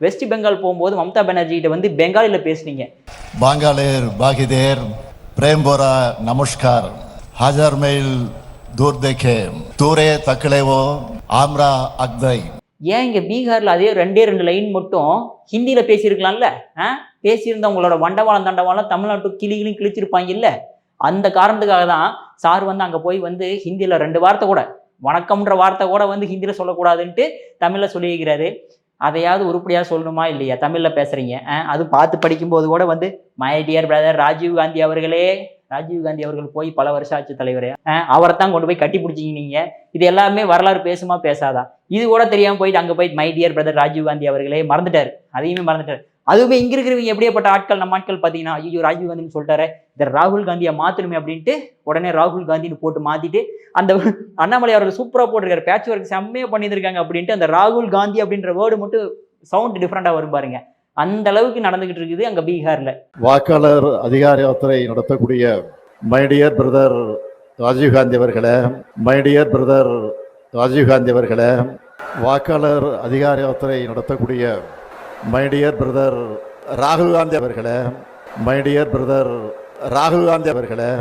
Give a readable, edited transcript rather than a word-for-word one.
West Bengal போகும்போது மம்தா பானர்ஜி கிட்ட வந்து பெங்காலியில் பேசுனீங்க. बांगालेर बागीदेर प्रेम बोरा नमस्कार हजार मील दूर देखे तूरे तकले वो आमरा अगदई. ஏன் இங்கே பீகாரில் அதே ரெண்டு லைன் மட்டும் ஹிந்தியில் பேசியிருக்கலாம்ல? பேசியிருந்தா உங்களோட வண்டவாளம் தண்டவாளம் தமிழ்நாட்டு கிளிகளையும் கிழிச்சிருப்பாங்க இல்லை? அந்த காரணத்துக்காக தான் சார் வந்து அங்கே போய் வந்து ஹிந்தியில் 2 வார்த்தை கூட, வணக்கம்ன்ற வார்த்தை கூட வந்து ஹிந்தியில் சொல்லக்கூடாதுன்ட்டு தமிழில் சொல்லியிருக்கிறாரு. அதையாவது உருப்படியாக சொல்லணுமா இல்லையா? தமிழில் பேசுகிறீங்க. அது பார்த்து படிக்கும்போது கூட வந்து my dear brother Rajiv Gandhi அவர்களே, ராஜீவ் காந்தி அவர்கள் போய் பல வருஷம் ஆட்சி தலைவரே, அவரை தான் கொண்டு போய் கட்டி பிடிச்சிங்க நீங்கள். இது எல்லாமே வரலாறு பேசுமா பேசாதா? இது கூட தெரியாமல் போயிட்டு அங்கே போய் my dear brother Rajiv Gandhi அவர்களே மறந்துட்டார். அதையுமே மறந்துட்டார். அதுவுமே இங்கே இருக்கிறவங்க எப்படியாப்பட்ட ஆட்கள், நம்ம ஆட்கள் பார்த்தீங்கன்னா, ஐயோ ராஜீவ் காந்தின்னு சொல்லிட்டாரு, இந்த ராகுல் காந்தியை மாற்றணுமே அப்படின்ட்டு உடனே ராகுல் காந்தின்னு போட்டு மாற்றிட்டு, அந்த அண்ணாமலை அவர்கள் சூப்பராக போட்டிருக்காரு, பேட்ச் ஒர்க் செம்மையாக பண்ணியிருக்காங்க அப்படின்ட்டு அந்த ராகுல் காந்தி அப்படின்ற வேர்டு மட்டும் சவுண்ட் டிஃப்ரெண்டாக வரும் பாருங்க. அந்த அளவுக்கு நடந்துகிட்டு இருக்குது அங்கே பீகாரில். வாக்காளர் அதிகார யாத்திரை நடத்தக்கூடிய மை டியர் பிரதர் ராஜீவ்காந்தி அவர்களே, மை டியர் பிரதர் ராஜீவ்காந்தி அவர்களே, வாக்காளர் அதிகார யாத்திரை நடத்தக்கூடிய மை டியர் பிரதர் ராகுல் காந்தி அவர்களே, மை டியர் பிரதர் ராகுல் காந்தி அவர்களே,